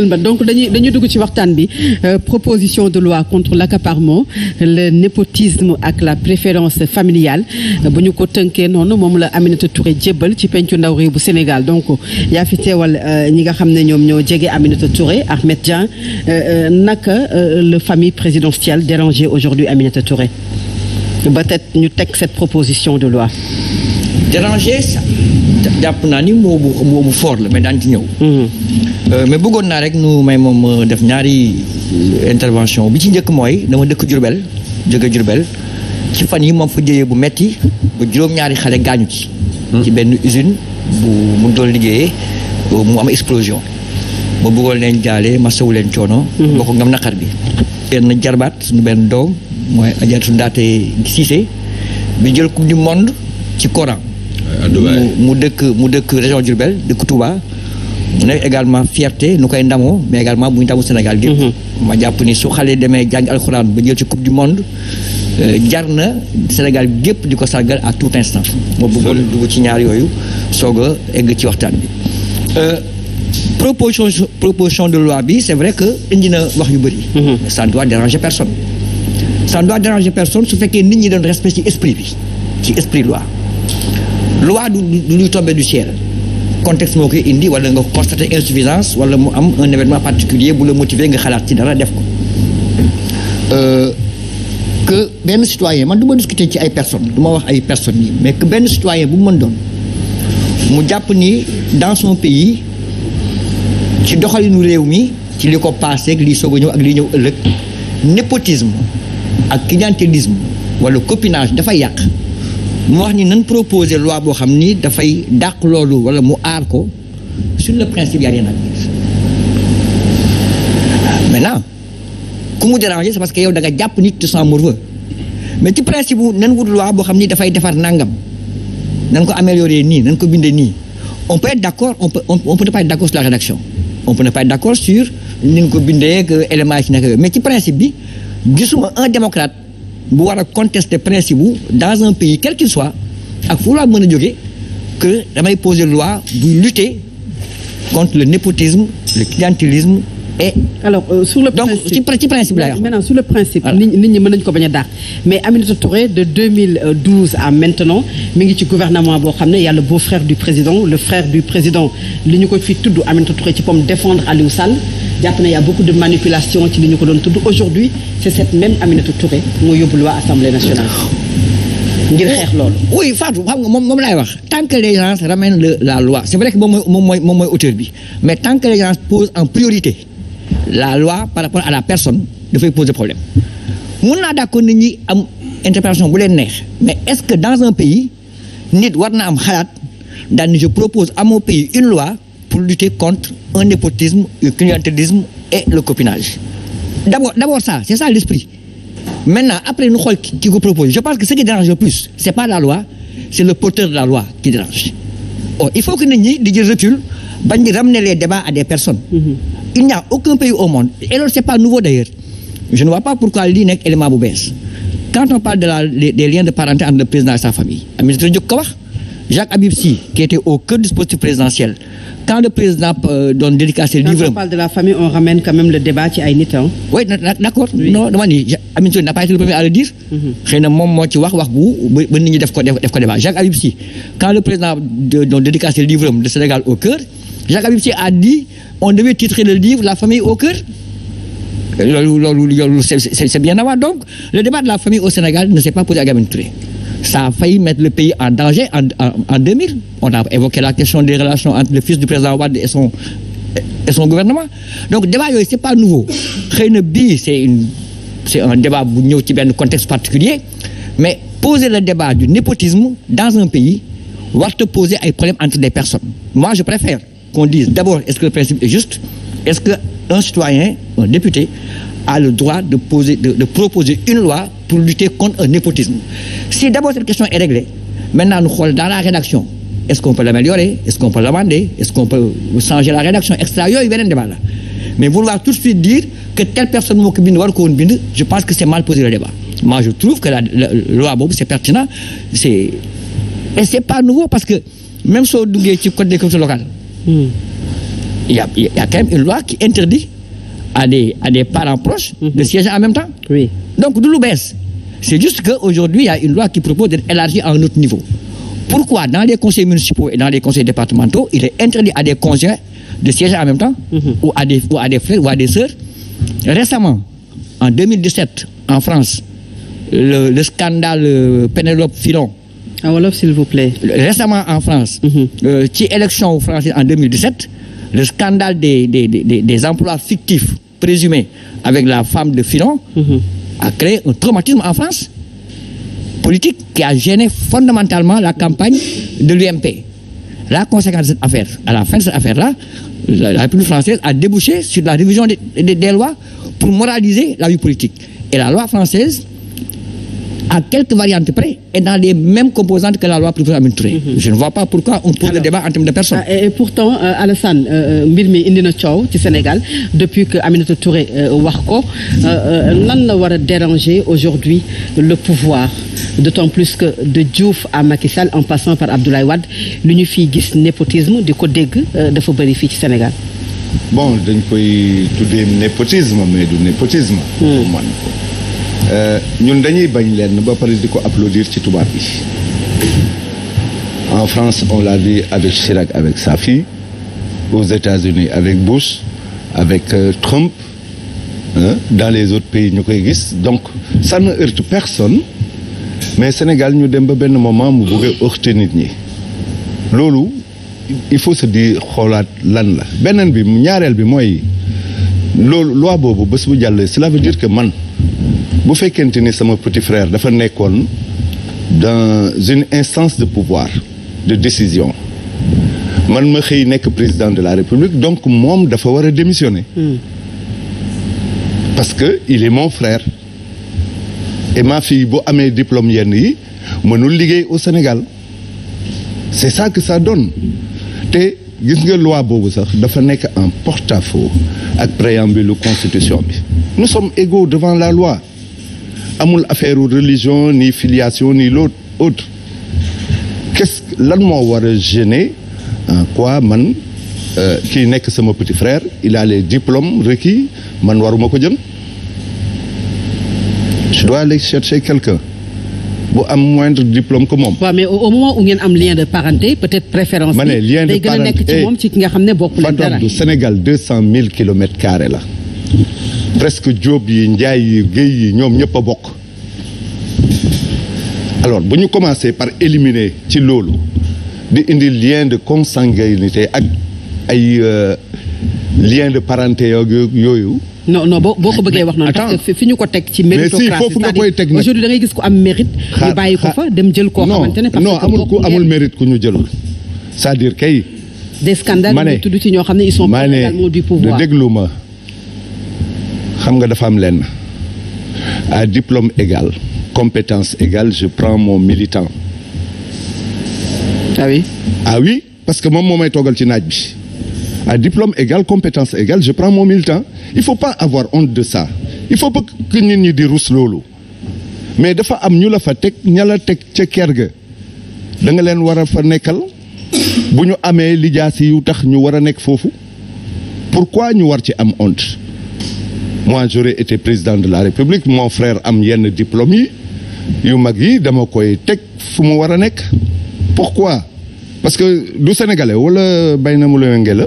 donc dañuy dugg ci waxtaan bi proposition de loi contre l'accaparement le népotisme ak la préférence familiale bu ñu ko tënkee noonu moom la Aminata Touré jébbal ci pencu ndaw réew bu Sénégal donc yaa fi teewal ñi nga xam ne ñoom ñoo jege Aminata Touré Ahmed Dieng naka la famille présidentielle dérangée aujourd'hui Aminata Touré peut-être ñu teg cette proposition de loi. Dérangé jàpp naa ni moo bu fort la mais daan ci ñëw. mais bëggoon naa rek nu may moom def ñaari intervention bi ci njëkk mooy dama dëkk Diourbel jóge Diourbel ci fan yi moom fa jëyee bu metti ba juróom-ñaari xale gaañu ci. ci benn usine bu mu doon liggéeyee mu am explosion. ma bëggoon leen jaale ma sawu leen coono. bokk ngam naqar bi. benn jarbaat suñu benn doom mooy Adjatou Ndaté Cissé bi jël coupe du monde ci Coran. mu dëkk région Diourbel dëkk Touba mu nekk également fierté nu koy ndamoo mais également bu ñu ndamu Sénégal gépp ma jàpp ni su xale demee jàng alxuraan ba jël ci coupe du monde jar na Sénégal gépp di ko sargal à tout instant moo bëggoon dugg ci ñaar yooyu soog a egg ci waxtaan bi proposition de loi bi c'est vrai que indi na wax yu bëri ça ne doit déranger personne su fekkee nit ñi doon respect ci esprit loi du luy tomber du ciel contexte moo koy indi wala nga constater insuffisance wala mu am un événement particulier bu la motiver nga xalaat ci dara def ko que benn citoyen man du ma discuter ci ay personnes du ma wax ay personnes yi mais que benn citoyen bu mu mën doon mu jàpp ni dans son pays ci doxalinu réew mi ci li ko passé ak li soog a ñëw ak li ñëw ëllëg népotisme ak clientélisme wala copinage dafay yàq mu wax ni nan proposer loi boo xam ni dafay dàq loolu wala mu aar ko sur le principe y a rien à dire maintenant ku mu déranger c'est parce que yow da nga jàpp nit te sans morveux mais ci principe bu nan wut loi boo xam ni dafay defar nangam nan ko améliorer nii nan ko bindee nii on peut être d'accord on peut ne pas être d'accord sur la rédaction on peut ne pas être d'accord sur ni nga ko bindee que éléments yi ci nekk yooyu mais ci principe bi gisuma un démocrate bu war a contester principe bu dans un pays quel qu'il soit ak fu laa mën a jóge que damay poser loi buy lutter contre le népotisme le clientélisme et alors sur le principe donc ci principe laa wax maintenant sur le principe nit ñi mën nañu ko bañ a dàq mais Aminata Touré de 2012 à maintenant mi ngi ci gouvernement boo xam ne yàlla beau-frère du président le frère du président li ñu ko fi tudd Aminata Touré ci pomme défendre Aliou Sall jàpp na y a beaucoup de manipulation ci li ñu ko doon tudd aujourd'hui c'est cette même Aminata Touré moo yóbbu loi Assemblée nationale ngir xeex loolu. oui Fatou xam nga moom laay wax tant que les gens ramènent la loi c'est vrai que moom mooy auteur bi mais tant que les gens posent en priorité la loi par rapport à la personne dafay poser problème mun naa d'accord nit ñi am interprétation bu leen neex mais est-ce que dans un pays nit war na am xalaat daal ni je propose à mon pays une loi pour lutter contre un népotisme le clientélisme et le copinage d'abord ça c'est ça l'esprit maintenant après ñu xool ki ko propose je pense que ce qui dérange le plus c'est pas la loi c'est le porteur de la loi qui dérange il faut que nit ñi di jël recul bañ di ramener les débats à des personnes il n'y a aucun pays au monde et loolu c'est pas nouveau d'ailleurs je ne vois pas pourquoi lii nekk élément bu bees quand on parle des liens de parenté entre le président et sa famille Aminata Touré ko wax Jacques Habib Sy qui était au cœur du dispositif présidentiel quand le président doon dédicacer le livre. Quand on parle de la famille on ramène quand même le débat ci ay nit oui d'accord non dama ni Aminata Touré n'a pas été le premier à le dire. xëy na moom moo ci wax bu ba nit ñi def ko débat Jacques Habib Sy quand le président doon dédicacer le livre de Sénégal au cœur Jacques Habib Sy a dit on devait titrer le livre La famille au cœur. loolu c'est bien avant donc le débat de la famille au Sénégal ne s'est pas posé à Aminata Touré. Ça a failli mettre le pays en danger en 2000. On a évoqué la question des relations entre le fils du président Wade et son gouvernement. Donc débat yooyu c'est pas nouveau. Xëy na bii c'est un débat bu ñëw ci benn contexte particulier mais poser le débat du népotisme dans un pays warta poser ay problèmes entre des personnes. Moi je préfère qu'on dise d'abord est-ce que le principe est juste? Est-ce que un citoyen, un député a le droit de proposer une loi pour lutter contre un népotisme. Si d'abord cette question est réglée, maintenant nous xool dans la rédaction, est-ce qu'on peut l'améliorer, est-ce qu'on peut l'amender, est-ce qu'on peut changer la rédaction, etc. yooyu beneen débat la mais vouloir tout de suite dire que telle personne moo ko bind war ko woon bind je pense que c'est mal posé le débat. Moi je trouve que la loi boobu c'est pertinent et c'est pas nouveau parce que même soo duggee ci code des collectivités locales il y a quand même une loi qui interdit à des parents proches de siéger en même temps. Oui. Donc du lu bees. C'est juste qu'aujourd'hui il y a une loi qui propose d'être élargie à un autre niveau. Pourquoi dans les conseils municipaux et dans les conseils départementaux il est interdit à des conjoints de siéger en même temps ou à des frères ou à des sœurs? Récemment, en 2017, en France, le scandale Pénélope Fillon. En wolof, s'il vous plaît. Récemment en France, ci élection française en 2017, le scandale des emplois fictifs présumés avec la femme de Fillon a créé un traumatisme en France politique qui a gêné fondamentalement la campagne de l'UMP. La conséquence de cette affaire, à la fin de cette affaire-là, la République française a débouché sur la révision des lois pour moraliser la vie politique. Et la loi française, à quelques variantes près, est dans les mêmes composantes que la loi proposée à Aminata Touré. Je ne vois pas pourquoi on pose le débat en termes de personnes. Et pourtant Alassane mbir mi indi na coow ci Sénégal depuis que Aminata Touré wax ko lan la war a déranger aujourd'hui le pouvoir, d'autant plus que de Diouf à Macky Sall en passant par Abdoulaye Wade lu ñu fii gis népotisme di ko dégg dafa bëri fii ci Sénégal. Bon dañ koy tuddee népotisme mais du népotisme. man ñun dañuy bañ leen ba pare di ko applaudir ci tubaab bi. En France on l'a vu avec Chirac avec sa fille, aux États-Unis avec Bush, avec Trump, dans les autres pays ñu koy gis, donc ça ne heurte personne, mais Sénégal ñu dem ba benn moment mu bëgg a heurter nit ñi. Loolu il faut se dire xoolaat lan la. Beneen bi ñaareel bi mooy loolu loi boobu bés bu jàllee cela veut dire que man bu fekkente ni sama petit frère dafa nekkoon dans une instance de pouvoir de décision man ma xëy nekk président de la République, donc moom dafa war a démissionner parce que il est mon frère et ma fille bu amee diplôme yenn yi mënul liggéey au Sénégal. C'est ça que ça donne te gis nga loi boobu sax dafa nekk en porte-à-faux ak préambule constitution bi. Nous sommes égaux devant la loi. Amul affaire religion ni filiation ni l'autre autre. Lan moo war a gêner en quoi man kii nekk sama petit frère il a les diplômes requis man waruma ko jël. Je dois aller chercher quelqu'un bu am moindre diplôme que moom. waaw mais au moment où ngeen am lien de parenté peut-être préférence. ma ne lien de parenté day gën a nekk ci moom ci ki nga xam ne bokk leen dara. du Sénégal 200,000 kilomètres carrés la. presque Diop yi Njaay yi Guèye yi ñoom ñëpp a bokk. Alors bu ñu commencé par éliminer ci loolu di indi lien de consanguinité ak ay lien de parenté yooyu. non boo ko bëggee wax noonu. parce que fi ñu ko teg ci méritocratie. mais si foofu nga koy teg nag aujourd'hui da ngay gis ku am mérite. ñu bàyyi ko fa dem jël koo xamante ne. non amul mérite ku ñu jëlul. c'est-à-dire kay. des scandales ñu tudd ci ñoo xam ne ils sont pas également du pouvoir. déglu ma xam nga dafa am lenn à diplôme égal compétence égale je prends mon militant. Ah oui parce que moom moo may toogal ci naaj bi. À diplôme égal compétence égale je prends mon militant. Il faut pas avoir honte de ça. Il faut pas que nit ñi di rus loolu. mais dafa am ñu la fa teg ña la teg ca kër ga da nga leen war a fa nekkal bu ñu amee lijaasi yu tax ñu war a nekk foofu. Pourquoi ñu war ci am honte? Moi j'aurais été président de la République, mon frère am yenn diplôme yi yu mag yi dama koy teg fu mu war a nekk. Pourquoi? Parce que du sénégalais wala bay na mu lenge la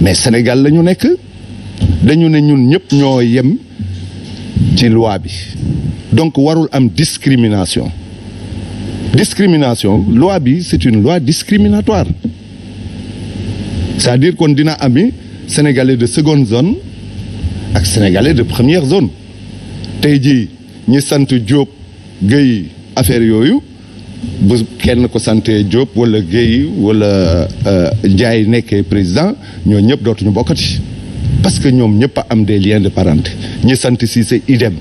mais Sénégal la ñu nekk dañu ne ñun ñëpp ñoo yem ci loi bi donc warul am discrimination. Loi bi c'est une loi discriminatoire. C'est-à-dire kon dina ami sénégalais de seconde zone ak sénégalais de première zone. Tey jii ñi sant Diop Guèye affaire yooyu bu kenn ko santé Diop wala Guèye wala Ndiaye nekkee président ñoo ñëpp dootuñu bokkati parce que ñoom ñëpp a am des liens de parenté. ñi sant Cissé idem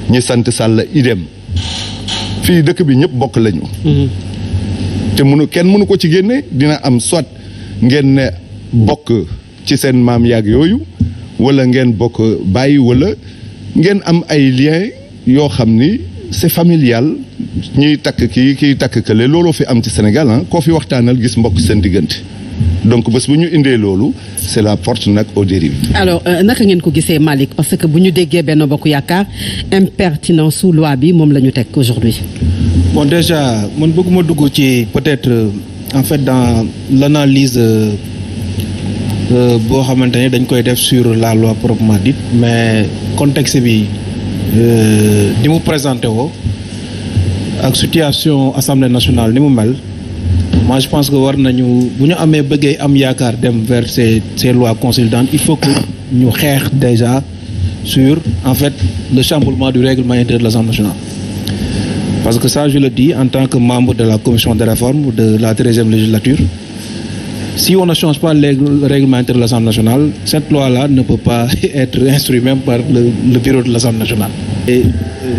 ñi sant Sall idem fii dëkk bi ñëpp bokk lañu. te kenn mënu ko ci génne. Dina am soit ngeen ne bokk ci seen maam yaag yooyu wala ngeen bokk bàyyi wala ngeen am ay liens yoo xam ni c'est familial. ñiy takk kii takk kële looloo fi am ci Sénégal koo fi waxtaanal gis mbokk seen diggante donc bés bu ñu indee loolu c'est la porte nag aux dérives. alors naka ngeen ko gisee Malick parce que bu ñu déggee Benno Bokk Yaakaar impertinence su loi bi moom la ñu teg aujourd'hui. Bon déjà man bëgguma dugg ci peut-être en fait dans l'analyse boo xamante ne dañ koy def sur la loi proprement dite mais contexte bi ni mu présenté woo ak situation Assemblée nationale ni mu mel moi je pense que war nañu bu ñu amee bëggee am yaakaar dem vers ces lois consolidantes il faut que ñu xeex déjà sur en fait le chamboulement du règlement intérieur de l'Assemblée nationale. Parce que ça, je le dis en tant que membre de la commission des réformes de la 13e législature, si on ne change pas le règlement intérieur de l'Assemblée nationale, cette loi-là ne peut pas être instruite même par le bureau de l'Assemblée nationale. Et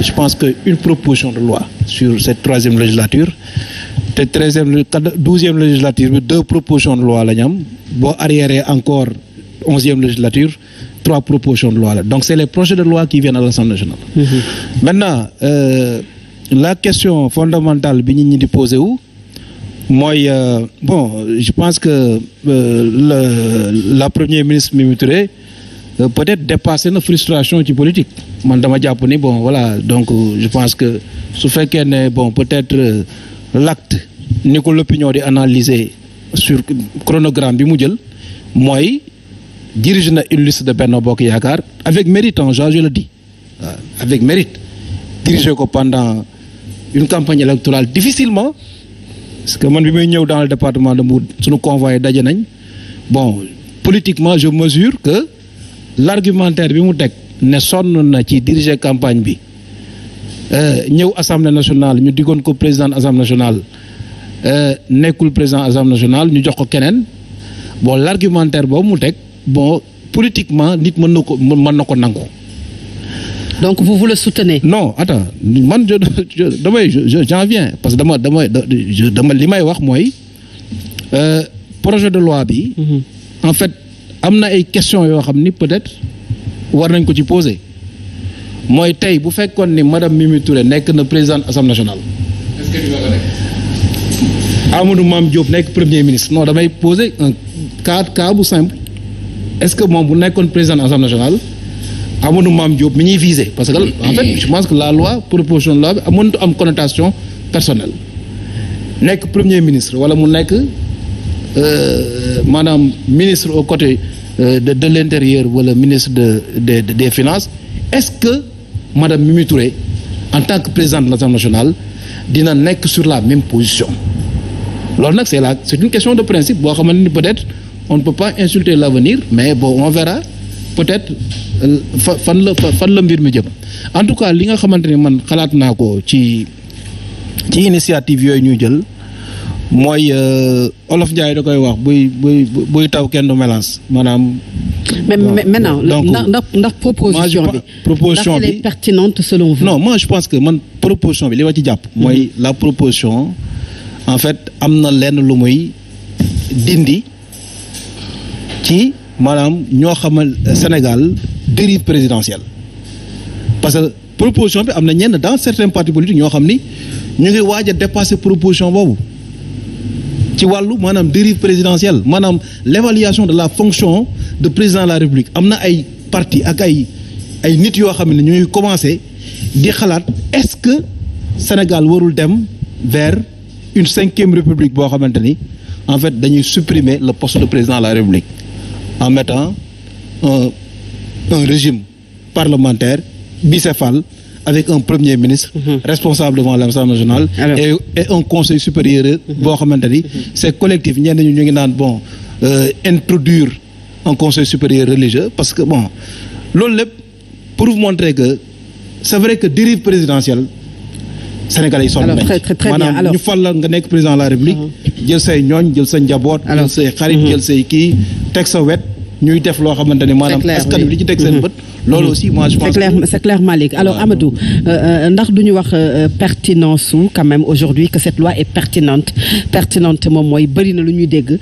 je pense qu'une proposition de loi sur cette 3e législature, cette 12e législature, 2 propositions de loi, bon, arrière encore 11e législature, 3 propositions de loi. Donc c'est les projets de loi qui viennent à l'Assemblée nationale. Maintenant, la question fondamentale bi ñi di posé wu mooy bon je pense que la première ministre Mimi Touré peut-être dépassé na frustration ci politique man dama jàpp ni bon voilà donc je pense que su fekkee ne bon peut-être l'acte ni ko l'opinion di analyser sur chronogramme bi mu jël mooy dirige na une liste de Benno Bokk Yaakaar avec mérite je le dis avec mérite dirigé ko pendant une campagne électorale difficilement parce que man bi may ñëw dans le département de Mbour suñu convoyé daje nañ bon politiquement je mesure que l'argumentaire bi mu teg ne sonn na ci diriger campagne bi ñëw Assemblée nationale ñu diggoon ko président Assemblée nationale nekkul président Assemblée nationale ñu jox ko keneen bon l'argumentaire boobu mu teg bon politiquement nit mën na ko nangu. Donc vous le soutenez? Non, attends, man j'en viens parce que dama li may wax mooy projet de loi bi en fait am na ay questions yoo xam ni peut-être war nañ ko ci poser mooy tey bu fekkoon ni madame Mimi Touré nekk na présidente Assemblée nationale. Est-ce que tu vas ko nekk? Amadou Mame Diop nekk premier ministre non damay poser un cas bu simple est-ce que moom bu nekkoon président Assemblée nationale Amadou Mame Diop mi ñuy viser parce que en fait je pense que la loi proposition de loi bi mënut am connotation personnelle nekk premier ministre wala mu nekk maanaam ministre aux côtés de l'intérieur wala ministre des finances est-ce que madame Mimi Touré en tant que présidente de l'Assemblée nationale dina nekk sur la même position loolu nag c'est une question de principe boo xamante ni peut-être on ne peut pas insulter l'avenir mais bon on verra peut-être fan la mbir mi jëm en tout cas li nga xamante ni man xalaat naa ko ci initiative yooyu ñuy jël mooy Olof Ndiaye da koy wax buy taw kenn du mélange maanaam. mais maintenant ndax proposition bi proposition bi est pertinente selon vous. Non moi je pense que man proposition bi li ma ci jàpp. mooy la proposition en fait am na lenn lu muy dindi ci. maanaam ñoo xamal Sénégal dérive présidentielle parce que proposition bi am na ñenn dans certains partis politiques ñoo xam ni ñu ngi waaj a dépasser proposition boobu ci wàllu maanaam dérive présidentielle maanaam l'évaluation de la fonction de président de la République am na ay partis ak ay nit yoo xam ne ñu ngi commencer di xalaat est-ce que Sénégal warul dem vers une 5e république boo xamante ni en fait dañuy supprimer le poste de président de la République en mettant un régime parlementaire bicéphale avec un premier ministre responsable devant l'Assemblée nationale et un conseil supérieur boo xamante ni c'est collectif ñenn ñu ngi naan bon introduire un conseil supérieur religieux parce que bon loolu lépp pour vous montrer que c'est vrai que dérive présidentielle Sénégalais yi sonn nañ maanaam ñu fal la nga nekk président de la République jël say ñooñ jël sa njaboot jël say xarit jël say kii teg sa wet ñuy def loo xamante ni maanaam askan bi li ci teg seen bët. loolu aussi moi je pense c'est clair Malick alors Amadou ndax duñu wax pertinence su quand même aujourd'hui que cette loi est pertinente moom mooy bëri na lu ñuy dégg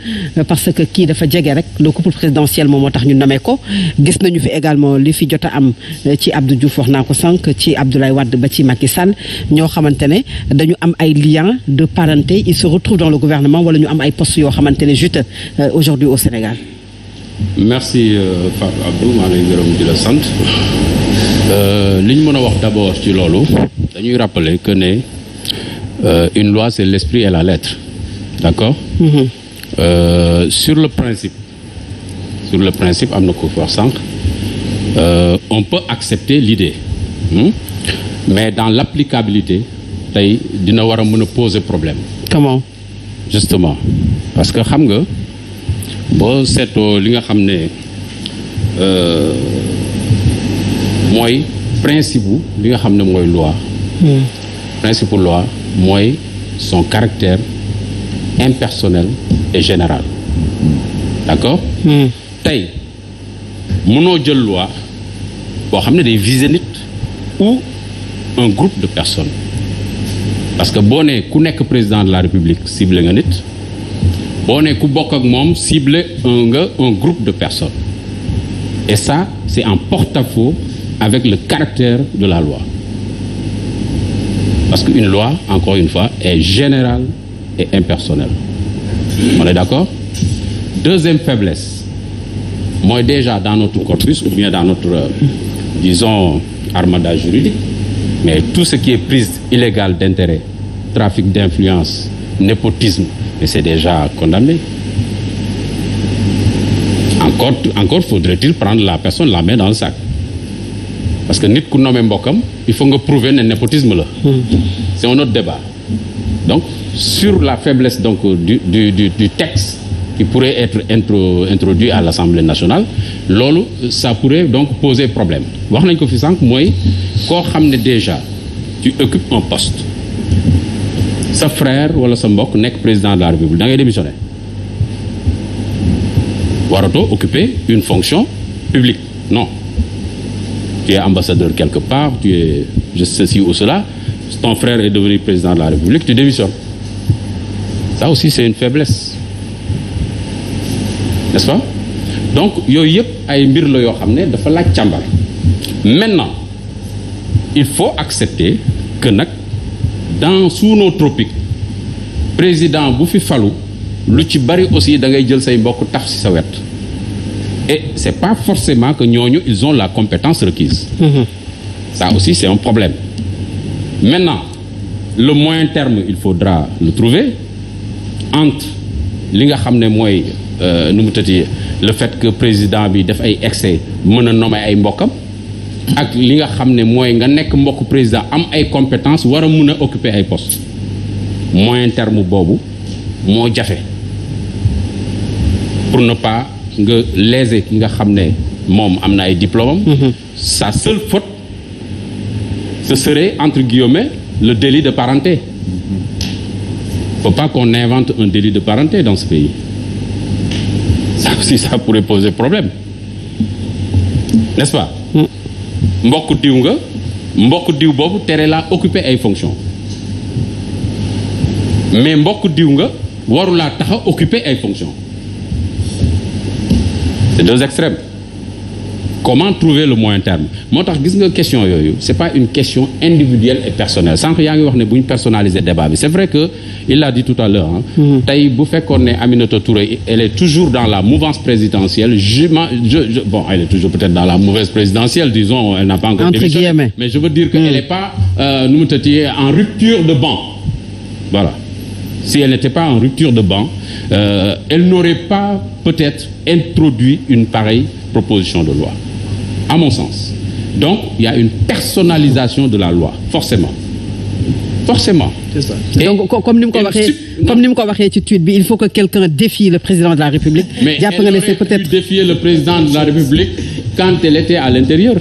parce que kii dafa jege rek le couple présidentiel moom moo tax ñu nommé ko gis nañu fi également li fi jot a am ci Abdou Diouf wax naa ko sànq ci Abdoulaye Wade ba ci Macky Sall ñoo xamante ne dañu am ay liens de parenté ils se retrouvent dans le gouvernement wala ñu am ay postes yoo xamante ne juteux aujourd'hui au Sénégal. merci Fatou Abdou maa ngi lay gërëm di la sant li ñu mën a wax d'abord ci loolu dañuy rappeler que ne une loi c'est l'esprit et la lettre d'accord. Sur le principe am na ko wax sànq on peut accepter l'idée mais dans l'applicabilité tey dina war a mën a poser problème. Comment? Justement parce que xam nga boo seetoo li nga xam ne mooy principe bu li nga xam ne mooy loi. Principe loi mooy son caractère impersonnel et général d'accord. Tey mënoo jël loi boo xam ne day viser nit ou un groupe de personnes parce que boo nee ku nekk président de la République ciblé nga nit boo nee ku bokk ak moom ciblé un groupe de personnes et ça c'est en porte-à-faux avec le caractère de la loi parce qu'une loi encore une fois est générale et impersonnelle. On est d'accord? Deuxième faiblesse mooy déjà dans notre corpus ou bien dans notre disons armada juridique mais tout ce qui est prise illégale d'intérêt, trafic d'influence, népotisme, mais c'est déjà condamné. Encore faudrait-il prendre la personne la main dans le sac parce que nit ku nommé mbokkam il faut nga prouver ne népotisme la. C'est un autre débat. Donc sur la faiblesse donc du texte qui pourrait être introduit à l'Assemblée nationale loolu ça pourrait donc poser problème wax nañ ko fi sànq mooy koo xam ne déjà tu occupes un poste sa frère wala sa mbokk nekk président de la République da ngay démissionner waratoo occuper une fonction publique non tu es ambassadeur quelque part tu es ceci ou cela ton frère est devenu président de la République tu démissionnes ça aussi c'est une faiblesse n'est-ce pas donc yooyu yëpp ay mbir la yoo xam ne dafa laaj càmbar maintenant il faut accepter que nag sous nos tropiques président bu fi falu lu ci bari aussi da ngay jël say mbokk taf ci sa wet et c'est pas forcément que ñooñu ils ont la compétence requise. Ça aussi c'est un problème. Maintenant le moyen terme il faudra le trouver entre li nga xam ne mooy nu mu tëddee le fait que président bi def ay excès mën a nommer ay mbokkam ak li nga xam ne mooy nga nekk mbokk président am ay compétences war a mën a occuper ay postes moyen terme boobu moo jafe pour ne pas nga léser ki nga xam ne moom am na ay diplômes. Sa seule faute ce serait entre guillemets le délit de parenté. Faut pas qu'on invente un délit de parenté dans ce pays. Ça aussi ça pourrait poser problème n'est-ce pas mbokk diw boobu tere laa occuper ay fonctions mais mbokk diw nga warulaa tax a occuper ay fonctions c'est deux extrêmes. Comment trouver le moyen terme moo tax gis nga question yooyu c'est pas une question individuelle et personnelle sànq yaa ngi wax ne bu ñu personnaliser débat bi c'est vrai que il l'a dit tout à l'heure tey bu fekkoon ne Aminata Touré elle est toujours dans la mouvance présidentielle bon elle est toujours peut-être dans la mauvaise présidentielle disons elle n'a pas encore démissionné mais je veux dire que elle est pas nu mu tëddee en rupture de banc voilà si elle n'était pas en rupture de banc elle n'aurait pas peut-être introduit une pareille proposition de loi à mon sens. Donc, il y a une personnalisation de la loi, forcément. Forcément. C'est ça. Et donc, comme nous l'avons waxee ci tweet bi, il faut que quelqu'un défie le président de la République. Mais elle aurait pu défier le président de la République quand elle était à l'intérieur.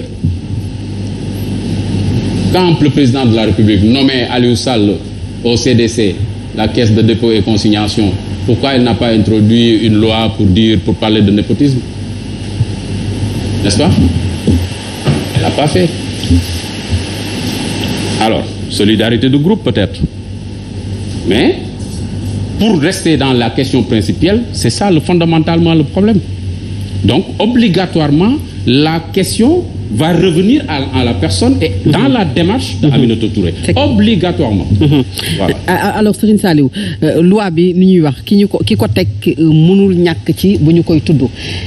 Quand le président de la République nommait Aliou Sall au CDC, la Caisse de dépôt et consignation, pourquoi elle n'a pas introduit une loi pour parler de népotisme? N'est-ce pas? Elle n'a pas fait. Alors, solidarité de groupe peut-être. Mais pour rester dans la question principale, c'est ça fondamentalement le problème. Donc, obligatoirement, la question va revenir à la personne et dans la démarche de Aminata Touré. Obligatoirement. Voilà. Alors Serigne Saliou loi bi ni ñuy wax ki ko teg mënul ñàkk ci bu ñu koy tudd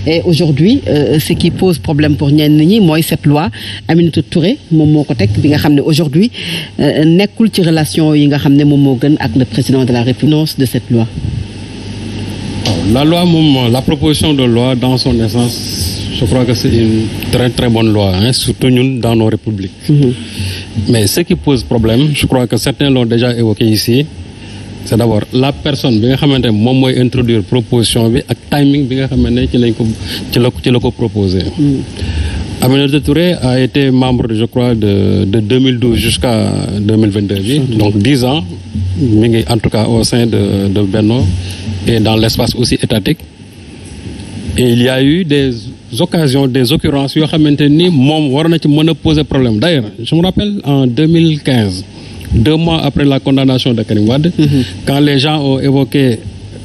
et aujourd'hui ce qui pose problème pour ñenn ñi mooy cette loi Aminata Touré moom moo ko teg bi nga xam ne aujourd'hui nekkul ci relation yi nga xam ne moom moo gën ak le président de la République de cette loi. La loi moom la proposition de loi dans son essence je crois que c'est une très très bonne loi surtout ñun dans nos républiques. Mais ce qui pose problème je crois que certains l'ont déjà évoqué ici c'est d'abord la personne bi nga xamante ne moom mooy introduire proposition bi ak timing bi nga xamante ne ci la ko proposé. Aminata Touré a été membre je crois de 2012 jusqu'à 2022 bi. Donc 10 ans mi ngi en tout cas au sein de Benno et dans l'espace aussi étatique. Et il y a eu des occasions, des occurrences yoo xamante ni moom war na ci mën a poser problème. D'ailleurs, je me rappelle en 2015, 2 mois après la condamnation de Karim Wade, quand les gens ont évoqué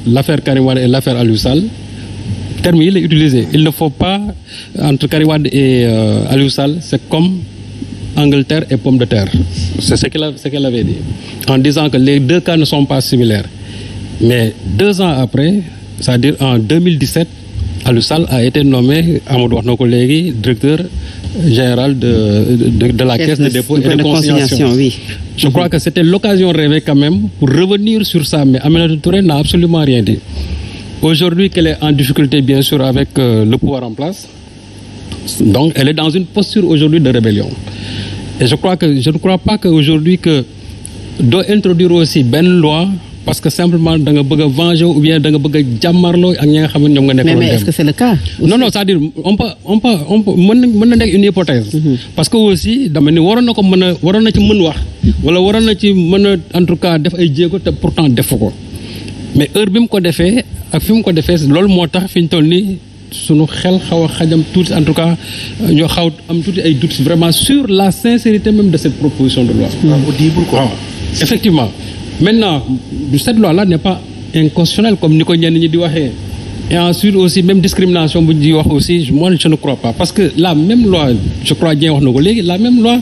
l'affaire Karim Wade et l'affaire Aliou Sall, terme il est utilisé. Il ne faut pas, entre Karim Wade et Aliou Sall, c'est comme Angleterre et pomme de terre. C'est ce qu'elle avait dit. En disant que les deux cas ne sont pas similaires. Mais 2 ans après, c'est-à-dire en 2017, Aliou Sall a été nommé, Amadou wax na ko léegi, directeur général de la Caisse de dépôt et de consignation. Oui. Je crois que c'était l'occasion rêvée quand même pour revenir sur ça, mais Aminata Touré n'a absolument rien dit. Aujourd'hui qu'elle est en difficulté bien sûr avec le pouvoir en place, donc elle est dans une posture aujourd'hui de rébellion. Et je ne crois pas qu'aujourd'hui que doit introduire aussi benn loi parce que simplement da nga bëgg a venger ou bien da nga bëgg a jàmmarloo ak ñi nga xam ne ñoom nga nekk. Mais est-ce que c'est le cas? Non, c'est-à-dire on peut mën na nekk une hypothèse. Parce que aussi dama ni waroon na ci mën wax wala waroon na ci mën a en tout cas def ay jéego te pourtant defu ko mais heure bi mu ko defee ak fi mu ko defee loolu moo tax fi ñu toll nii sunu xel xaw a xajam tuuti en tout cas ñoo xaw am tuuti ay doutes vraiment sur la sincérité même de cette proposition de loi. Audible quoi. Effectivement. Maintenant, cette loi-là n'est pas inconstitutionnelle comme ni ko ñenn ñi di waxee. Et ensuite aussi même discrimination bu di wax aussi moi je ne crois pas parce que la même loi je crois bien wax na ko léegi la même loi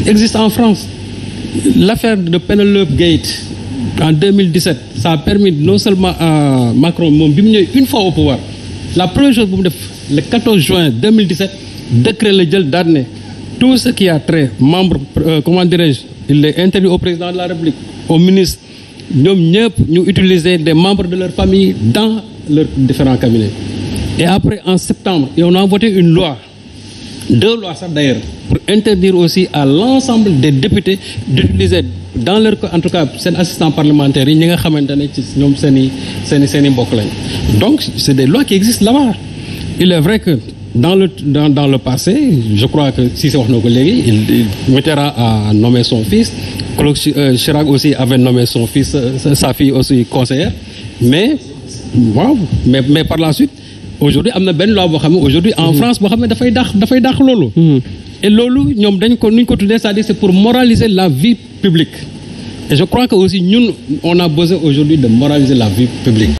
existe en France. L'affaire de Penelope Gate en 2017 ça a permis non seulement à Macron moom bi mu ñëwee une fois au pouvoir la première chose bu mu def le 14 juin 2017 décret la jël daal ne tout ce qui a trait membre comment dirais-je il est interdit au président de la République au ministre ñoom ñëpp ñu utiliser des membres de leur famille dans leurs différents cabinets. Et après en septembre on a voté une loi 2 lois ça d'ailleurs pour interdire aussi à l'ensemble des députés d'utiliser dans leur en tout cas seen assistant parlementaire yi ñi nga xamante ne ci ñoom seen i mbokk lañ. Donc c'est des lois qui existent là-bas. Il est vrai que dans le passé je crois que Cissé wax na ko léegi il Mitterrand a nommé son fils Claude Chirac aussi avait nommé son fils sa fille aussi conseillère mais waaw mais par la suite aujourd'hui am na benn loi boo xam ne aujourd'hui en France boo xam ne dafay dàq loolu. Et loolu ñoom dañ ko nuñ ko tuddee c'est-à-dire c'est pour moraliser la vie publique et je crois que aussi ñun on a besoin aujourd'hui de moraliser la vie publique.